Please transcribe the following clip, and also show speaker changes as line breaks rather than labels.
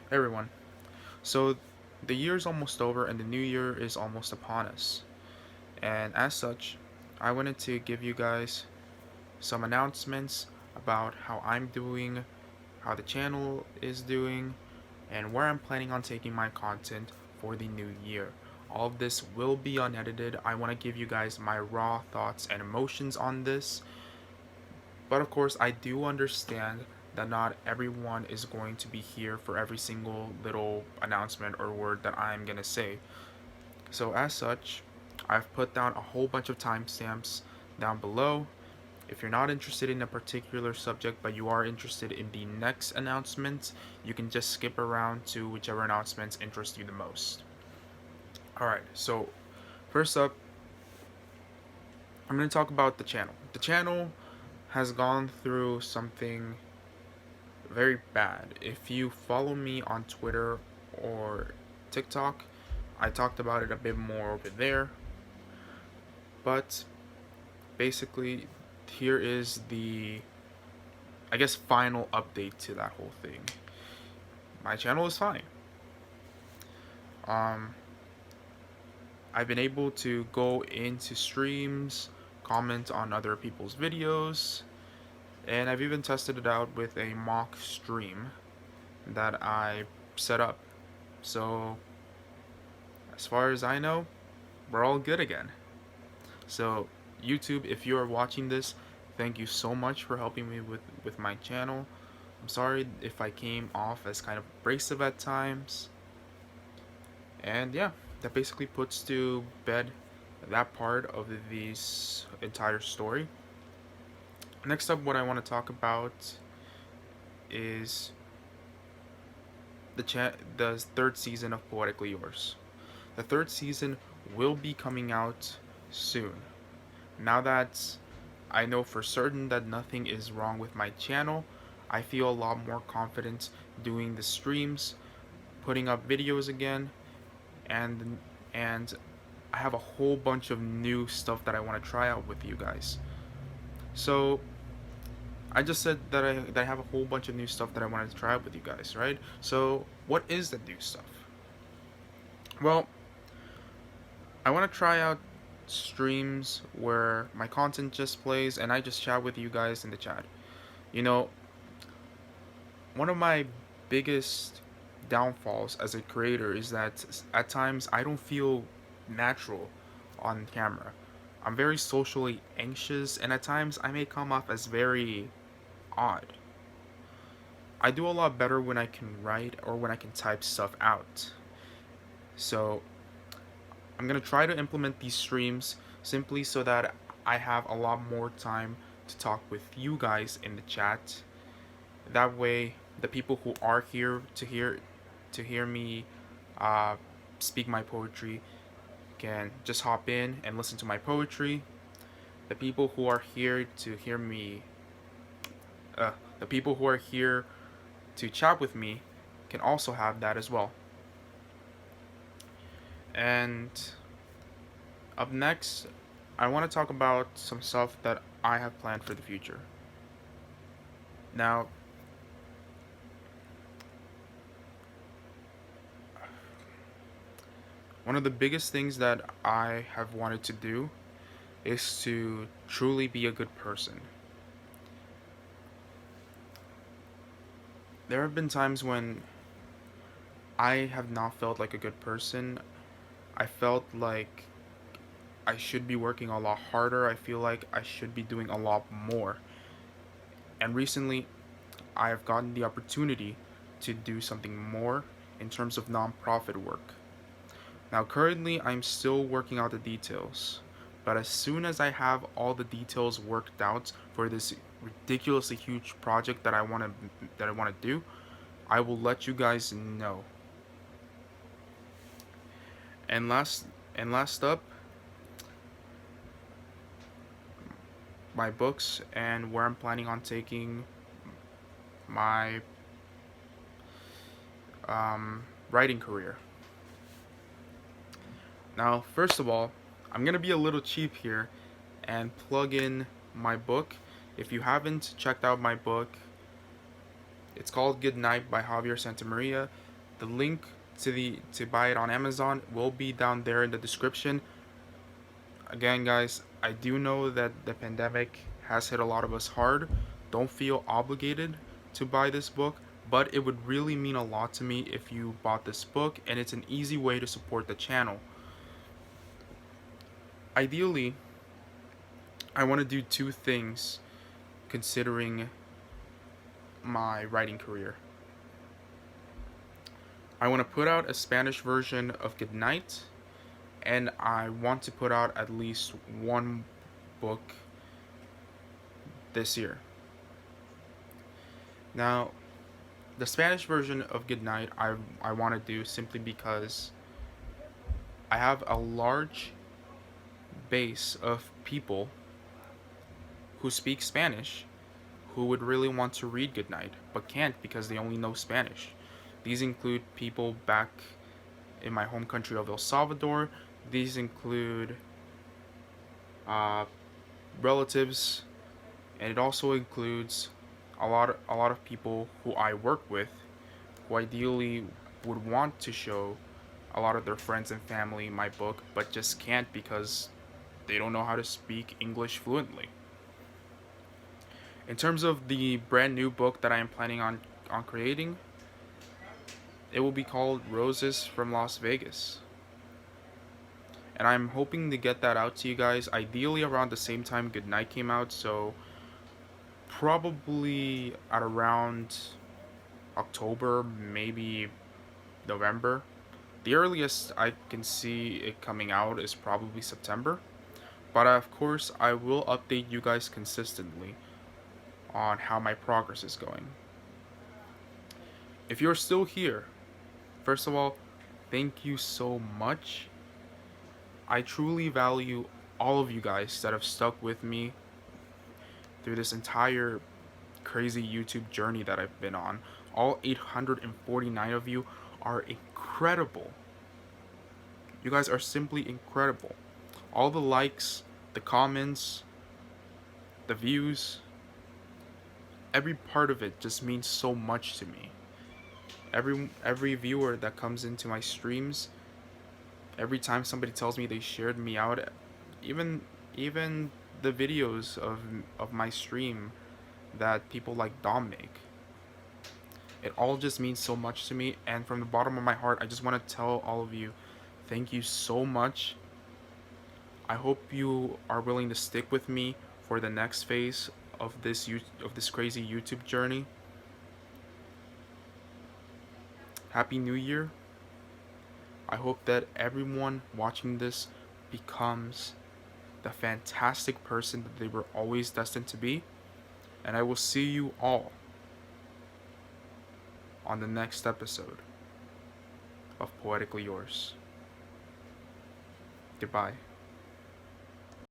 Hey everyone. So the year is almost over and the new year is almost upon us. And as such, I wanted to give you guys some announcements about how I'm doing, how the channel is doing, and where I'm planning on taking my content for the new year. All of this will be unedited. I want to give you guys my raw thoughts and emotions on this. But of course, I do understand that not everyone is going to be here for every single little announcement or word that I'm going to say. So, as such, I've put down a whole bunch of timestamps down below. If you're not interested in a particular subject but you are interested in the next announcement, you can just skip around to whichever announcements interest you the most. Alright, so first up, I'm going to talk about the channel. The channel has gone through something very bad. If you follow me on Twitter or TikTok, I talked about it a bit more over there. But basically, here is the, I guess, final update to that whole thing. My channel is fine. Um, I've been able to go into streams, comment on other people's videos, and I've even tested it out with a mock stream that I set up. So, as far as I know, we're all good again. So, YouTube, if you are watching this, thank you so much for helping me with my channel. I'm sorry if I came off as kind of abrasive at times. And yeah, that basically puts to bed that part of this entire story. Next up, what I want to talk about is the third season of Poetically Yours. The third season will be coming out soon. Now that I know for certain that nothing is wrong with my channel, I feel a lot more confident doing the streams, putting up videos again, and and I have a whole bunch of new stuff that I want to try out with you guys. So I just said that I have a whole bunch of new stuff that I wanted to try out with you guys, right? So what is the new stuff? Well, I want to try out streams where my content just plays and I just chat with you guys in the chat. You know, one of my biggest downfalls as a creator is that at times I don't feel natural on camera. I'm very socially anxious and at times I may come off as very odd. I do a lot better when I can write or when I can type stuff out. So I'm gonna try to implement these streams simply so that I have a lot more time to talk with you guys in the chat. That way, the people who are here to hear me uh, speak my poetry can just hop in and listen to my poetry. The people who are here to hear me, uh, the people who are here to chat with me, can also have that as well. And up next, I want to talk about some stuff that I have planned for the future. Now, one of the biggest things that I have wanted to do is to truly be a good person. There have been times when I have not felt like a good person. I felt like I should be working a lot harder. I feel like I should be doing a lot more. And recently, I have gotten the opportunity to do something more in terms of nonprofit work. Now, currently, I'm still working out the details, but as soon as I have all the details worked out for this ridiculously huge project that I want to do, I will let you guys know. And last up, my books and where I'm planning on taking my writing career. Now, first of all, I'm gonna be a little cheap here and plug in my book. If you haven't checked out my book, it's called Goodnight by Javier Santamaria. The link to buy it on Amazon will be down there in the description. Again, guys, I do know that the pandemic has hit a lot of us hard. Don't feel obligated to buy this book, but it would really mean a lot to me if you bought this book, and it's an easy way to support the channel. Ideally, I want to do two things considering my writing career. I want to put out a Spanish version of Goodnight, and I want to put out at least one book this year. Now, the Spanish version of Goodnight I want to do simply because I have a large base of people who speak Spanish who would really want to read Goodnight but can't because they only know Spanish. These include people back in my home country of El Salvador. These include uh, relatives, and it also includes a lot of people who I work with, who ideally would want to show a lot of their friends and family my book, but just can't because they don't know how to speak English fluently. In terms of the brand new book that I am planning on creating, it will be called Roses from Las Vegas. And I'm hoping to get that out to you guys ideally around the same time Goodnight came out, so probably at around October, maybe November. The earliest I can see it coming out is probably September. But of course, I will update you guys consistently on how my progress is going. If you're still here, first of all, thank you so much. I truly value all of you guys that have stuck with me through this entire crazy YouTube journey that I've been on. All 849 of you are incredible. You guys are simply incredible. All the likes, the comments, the views, every part of it just means so much to me. Every viewer that comes into my streams, every time somebody tells me they shared me out, even the videos of my stream that people like Dom make, it all just means so much to me. And from the bottom of my heart, I just want to tell all of you, thank you so much. I hope you are willing to stick with me for the next phase of this crazy YouTube journey. Happy New Year. I hope that everyone watching this becomes the fantastic person that they were always destined to be. And I will see you all on the next episode of Poetically Yours. Goodbye.